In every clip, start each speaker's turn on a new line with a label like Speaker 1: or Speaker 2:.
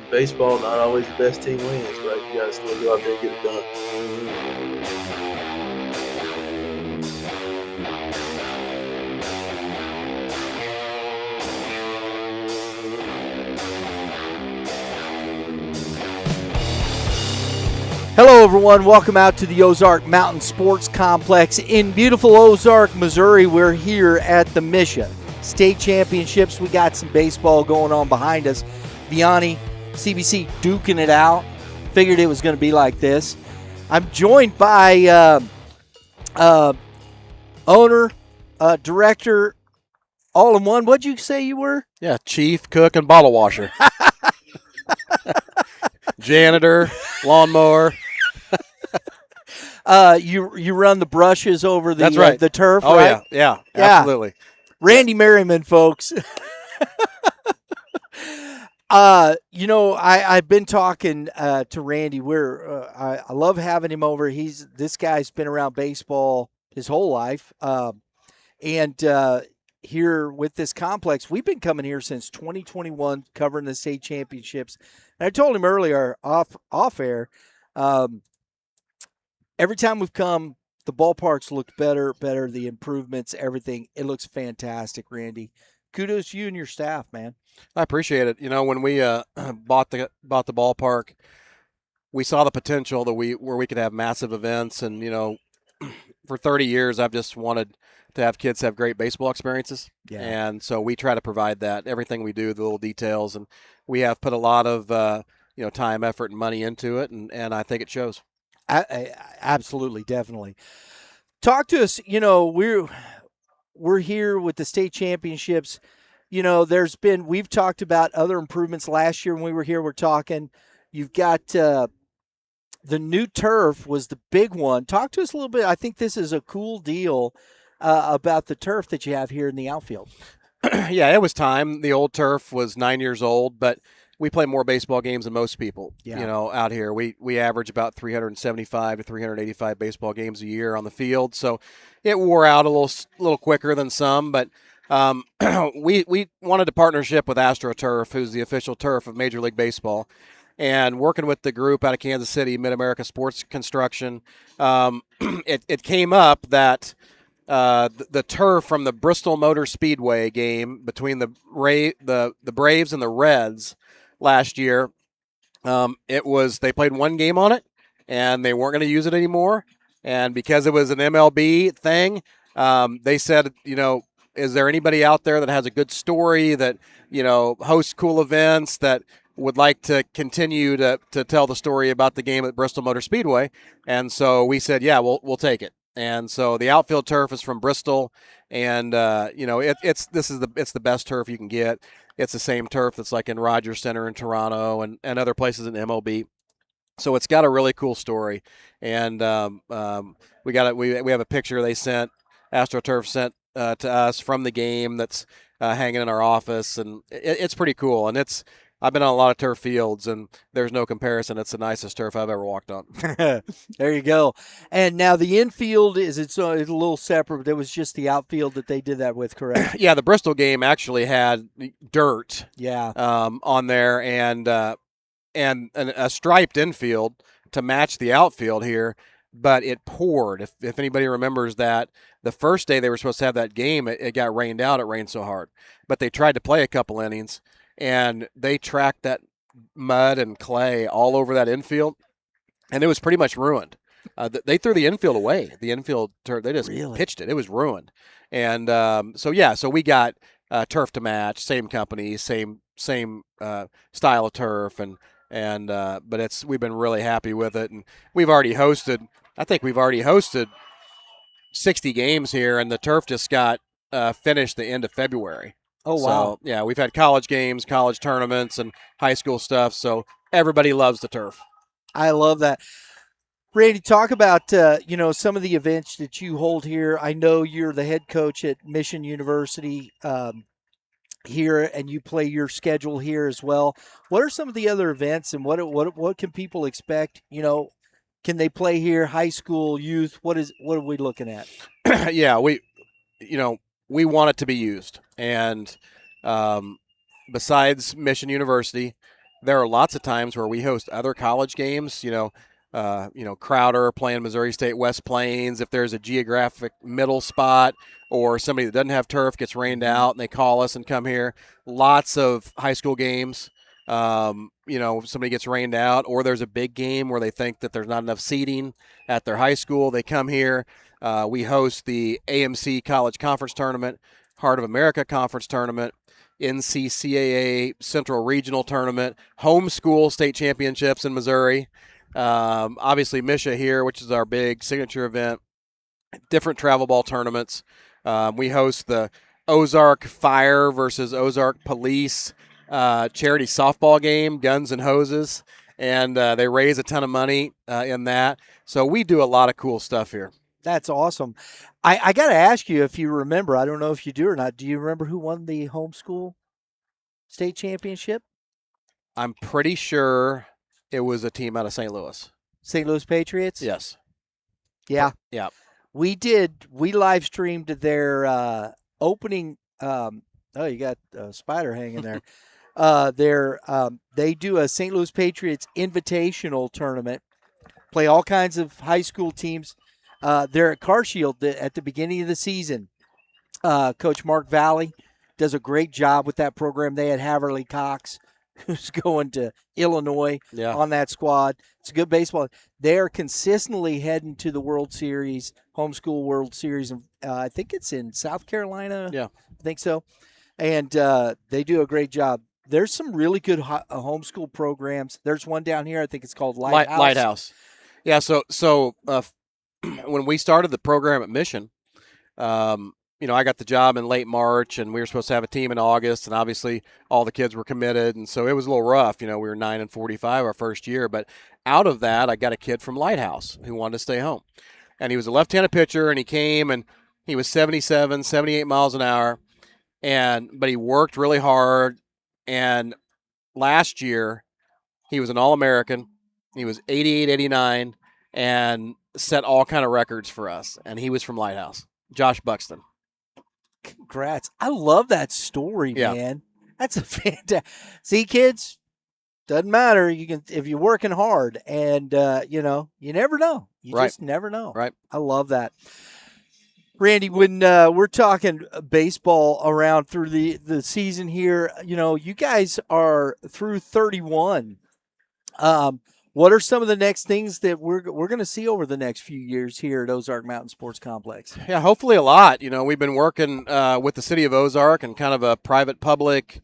Speaker 1: baseball, not always the best team wins, right? You got to still go out there and get it done.
Speaker 2: Hello, everyone. Welcome out to the Ozark Mountain Sports Complex in beautiful Ozark, Missouri. We're here at the MSHSAA State Championships. We got some baseball going on behind us. Vianney, CBC duking it out. Figured it was going to be like this. I'm joined by owner, director, all in one. What'd you say you were?
Speaker 3: Yeah, chief, cook, and bottle washer. Janitor, lawnmower.
Speaker 2: You run the brushes over the
Speaker 3: That's right.
Speaker 2: The turf,
Speaker 3: Oh,
Speaker 2: right?
Speaker 3: yeah, absolutely.
Speaker 2: Randy Merryman, folks. I've been talking to Randy. I love having him over. This guy's been around baseball his whole life, and here with this complex, we've been coming here since 2021, covering the state championships. And I told him earlier off air. Every time we've come, the ballparks looked better, the improvements, everything. It looks fantastic, Randy. Kudos to you and your staff, man.
Speaker 3: I appreciate it. You know, when we bought the ballpark, we saw the potential where we could have massive events, and for 30 years I've just wanted to have kids have great baseball experiences.
Speaker 2: Yeah.
Speaker 3: And so we try to provide that. Everything we do, the little details, and we have put a lot of time, effort, and money into it, and I think it shows.
Speaker 2: Absolutely, definitely. Talk to us. We're here with the state championships. We've talked about other improvements last year when we were here. We're talking. You've got the new turf was the big one. Talk to us a little bit. I think this is a cool deal about the turf that you have here in the outfield.
Speaker 3: Yeah, it was time. The old turf was 9 years old, but we play more baseball games than most people, out here. We average about 375 to 385 baseball games a year on the field. So it wore out a little quicker than some, but we wanted a partnership with AstroTurf, who's the official turf of Major League Baseball, and working with the group out of Kansas City, Mid-America Sports Construction. It came up that the turf from the Bristol Motor Speedway game between the Braves and the Reds last year, they played one game on it, and they weren't going to use it anymore. And because it was an MLB thing, they said, is there anybody out there that has a good story that, hosts cool events that would like to continue to tell the story about the game at Bristol Motor Speedway? And so we said, yeah, we'll take it. And so the outfield turf is from Bristol, and it's the best turf you can get. It's the same turf that's like in Rogers Center in Toronto and other places in MLB. So it's got a really cool story, and we have a picture AstroTurf sent to us from the game that's hanging in our office, and it's pretty cool. And I've been on a lot of turf fields, and there's no comparison. It's the nicest turf I've ever walked on.
Speaker 2: There you go. And now the infield it's a little separate, but it was just the outfield that they did that with, correct?
Speaker 3: Yeah, the Bristol game actually had dirt on there and a striped infield to match the outfield here, but it poured. If anybody remembers that, the first day they were supposed to have that game, it got rained out. It rained so hard. But they tried to play a couple innings, and they tracked that mud and clay all over that infield, and it was pretty much ruined. They threw the infield away. The infield turf, they just pitched it. It was ruined. And so we got turf to match, same company, same style of turf, but we've been really happy with it, and we've already hosted 60 games here, and the turf just got finished the end of February.
Speaker 2: Oh, wow.
Speaker 3: So, yeah, we've had college games, college tournaments, and high school stuff, so everybody loves the turf.
Speaker 2: I love that. Randy, talk about, some of the events that you hold here. I know you're the head coach at Mission University here, and you play your schedule here as well. What are some of the other events, and what can people expect? Can they play here, high school, youth? What are we looking at?
Speaker 3: Yeah, we want it to be used. And besides Mission University, there are lots of times where we host other college games. Crowder playing Missouri State West Plains. If there's a geographic middle spot or somebody that doesn't have turf gets rained out and they call us and come here. Lots of high school games. Somebody gets rained out, or there's a big game where they think that there's not enough seating at their high school. They come here. We host the AMC College Conference Tournament, Heart of America Conference Tournament, NCCAA Central Regional Tournament, homeschool state championships in Missouri. Obviously, MSHSAA here, which is our big signature event, different travel ball tournaments. We host the Ozark Fire versus Ozark Police charity softball game, Guns and Hoses, and they raise a ton of money in that. So we do a lot of cool stuff here.
Speaker 2: That's awesome. I got to ask you if you remember. I don't know if you do or not. Do you remember who won the homeschool state championship?
Speaker 3: I'm pretty sure it was a team out of St. Louis.
Speaker 2: St. Louis Patriots?
Speaker 3: Yes.
Speaker 2: Yeah.
Speaker 3: Yeah.
Speaker 2: We did. We live streamed their opening. You got a spider hanging there. They do a St. Louis Patriots invitational tournament. Play all kinds of high school teams. They're at Carshield at the beginning of the season. Coach Mark Valley does a great job with that program. They had Haverly Cox, who's going to Illinois on that squad. It's a good baseball. They're consistently heading to the World Series, homeschool World Series. I think it's in South Carolina.
Speaker 3: Yeah.
Speaker 2: I think so. And they do a great job. There's some really good homeschool programs. There's one down here. I think it's called Lighthouse.
Speaker 3: Lighthouse. Yeah, so when we started the program at Mission, I got the job in late March, and we were supposed to have a team in August, and obviously all the kids were committed, and so it was a little rough. We were 9-45 our first year, but out of that, I got a kid from Lighthouse who wanted to stay home, and he was a left-handed pitcher, and he came, and he was 77, 78 miles an hour, but he worked really hard, and last year he was an All-American. He was 88, 89, and set all kind of records for us, and he was from Lighthouse. Josh Buxton.
Speaker 2: Congrats. I love that story, man. That's a fantastic. See, kids, doesn't matter. You can, if you're working hard, and you never know. You just never know.
Speaker 3: Right.
Speaker 2: I love that. Randy, when we're talking baseball around through the season here, you guys are through 31. What are some of the next things that we're going to see over the next few years here at Ozark Mountain Sports Complex?
Speaker 3: Yeah, hopefully a lot. We've been working with the city of Ozark and kind of a private-public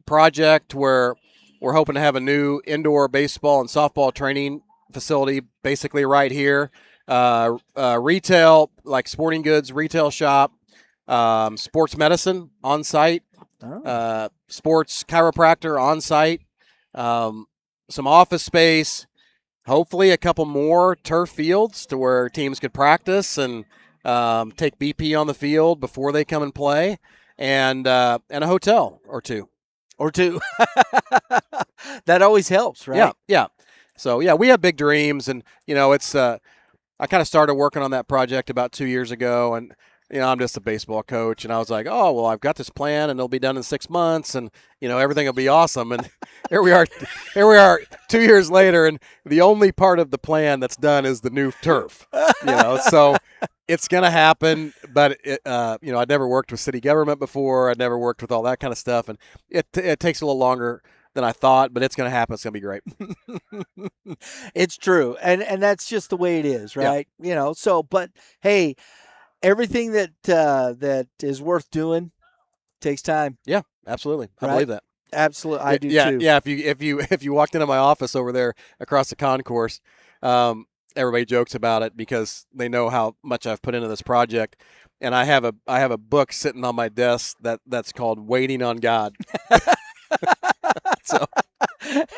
Speaker 3: project where we're hoping to have a new indoor baseball and softball training facility basically right here. Retail, like sporting goods, retail shop, sports medicine on site, sports chiropractor on site. Some office space, hopefully a couple more turf fields to where teams could practice and take BP on the field before they come and play, and a hotel or two.
Speaker 2: That always helps, right?
Speaker 3: Yeah. So, we have big dreams, and, it's I kind of started working on that project about 2 years ago, and I'm just a baseball coach, and I was like, oh, well, I've got this plan, and it'll be done in 6 months, and, everything will be awesome. And here we are 2 years later, and the only part of the plan that's done is the new turf, so it's going to happen. But, I'd never worked with city government before. I'd never worked with all that kind of stuff, and it takes a little longer than I thought, but it's going to happen. It's going to be great.
Speaker 2: It's true, and that's just the way it is, right?
Speaker 3: Yeah.
Speaker 2: But, hey, everything that is worth doing takes time.
Speaker 3: Yeah, absolutely. I believe that.
Speaker 2: Absolutely, I do
Speaker 3: too.
Speaker 2: Yeah.
Speaker 3: If you walked into my office over there across the concourse, everybody jokes about it because they know how much I've put into this project. And I have a book sitting on my desk that's called Waiting on God. So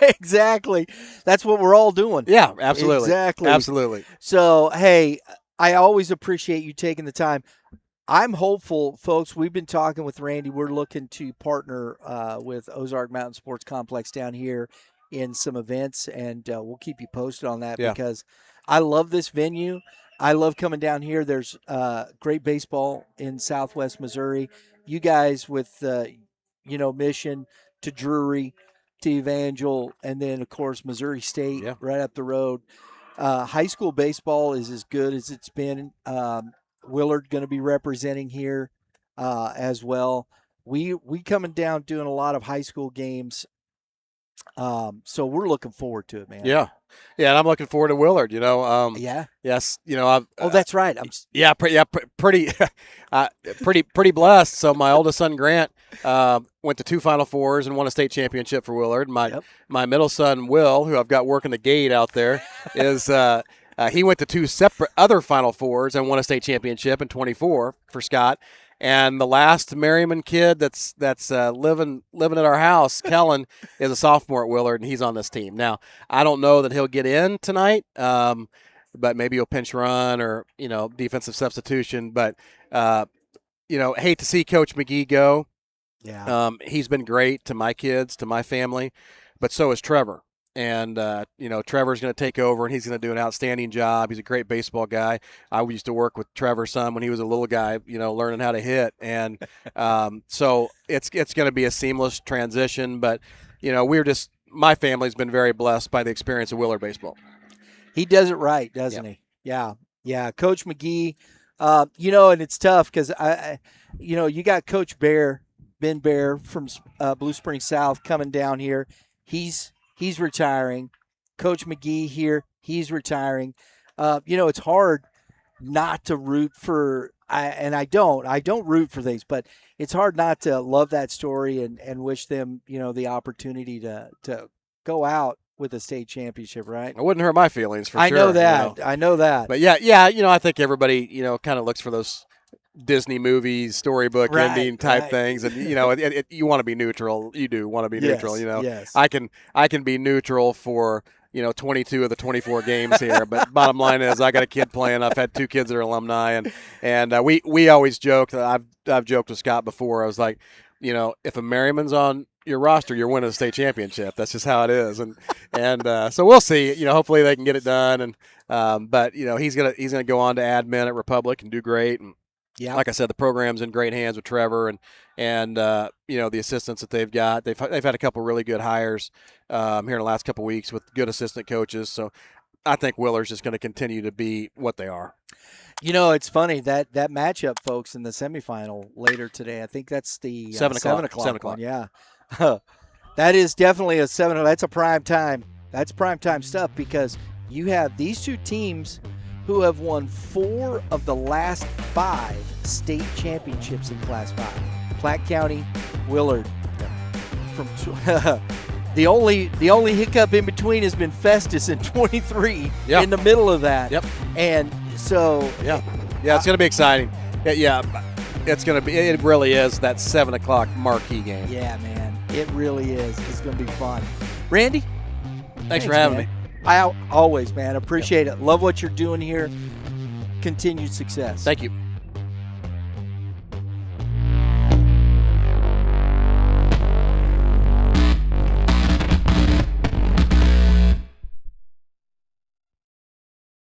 Speaker 2: exactly, that's what we're all doing.
Speaker 3: Yeah, absolutely.
Speaker 2: Exactly.
Speaker 3: Absolutely.
Speaker 2: So, hey, I always appreciate you taking the time. I'm hopeful, folks. We've been talking with Randy. We're looking to partner with Ozark Mountain Sports Complex down here in some events, and we'll keep you posted on that because I love this venue. I love coming down here. There's great baseball in Southwest Missouri. You guys with, Mission to Drury to Evangel, and then, of course, Missouri State right up the road. High school baseball is as good as it's been. Willard going to be representing here as well. We coming down doing a lot of high school games. So we're looking forward to it, man.
Speaker 3: Yeah, and I'm looking forward to Willard. Yes,
Speaker 2: that's right.
Speaker 3: Pretty blessed. So my oldest son Grant went to 2 Final Fours and won a state championship for Willard. My middle son Will, who I've got working the gate out there, is he went to 2 separate other Final Fours and won a state championship in 24 for Scott. And the last Merryman kid that's living at our house, Kellen, is a sophomore at Willard, and he's on this team. Now, I don't know that he'll get in tonight, but maybe he'll pinch run or defensive substitution. But hate to see Coach McGee go.
Speaker 2: Yeah,
Speaker 3: he's been great to my kids, to my family, but so is Trevor. And, Trevor's going to take over, and he's going to do an outstanding job. He's a great baseball guy. I used to work with Trevor's son when he was a little guy, learning how to hit. And so it's going to be a seamless transition. But, my family's been very blessed by the experience of Willard baseball.
Speaker 2: He does it right, doesn't he? Yeah. Coach McGee, and it's tough because, you got Coach Ben Bear from Blue Springs South coming down here. He's retiring. Coach McGee here, he's retiring. It's hard not to root for I don't root for things, but it's hard not to love that story and wish them, the opportunity to go out with a state championship, right?
Speaker 3: It wouldn't hurt my feelings for sure.
Speaker 2: I know that.
Speaker 3: But I think everybody, kind of looks for those Disney movies, storybook ending type things, and you want to be neutral. You do want to be neutral.
Speaker 2: Yes.
Speaker 3: I can be neutral for 22 of the 24 games here, but bottom line is I got a kid playing. I've had 2 kids that are alumni, and we always joke. I've joked with Scott before. I was like, if a Merryman's on your roster, you're winning a state championship. That's just how it is, and so we'll see. Hopefully they can get it done, and but he's gonna go on to admin at Republic and do great. And
Speaker 2: yeah,
Speaker 3: like I said, the program's in great hands with Trevor and the assistants that they've got. They've had a couple really good hires here in the last couple weeks with good assistant coaches. So I think Willard's just going to continue to be what they are.
Speaker 2: It's funny that matchup, folks, in the semifinal later today. I think that's the
Speaker 3: 7 o'clock.
Speaker 2: 7 o'clock one. Yeah, that is definitely a 7. That's a prime time. That's prime time stuff because you have these 2 teams who have won 4 of the last 5 state championships in Class 5. Platte County, Willard. From the only hiccup in between has been Festus in 23. In the middle of that.
Speaker 3: Yep.
Speaker 2: And so
Speaker 3: it's going to be exciting. It's going to be. It really is that 7 o'clock marquee game.
Speaker 2: Yeah, man, it really is. It's going to be fun. Randy,
Speaker 3: thanks for having me.
Speaker 2: I always, man, appreciate it. Love what you're doing here. Continued success.
Speaker 3: Thank you.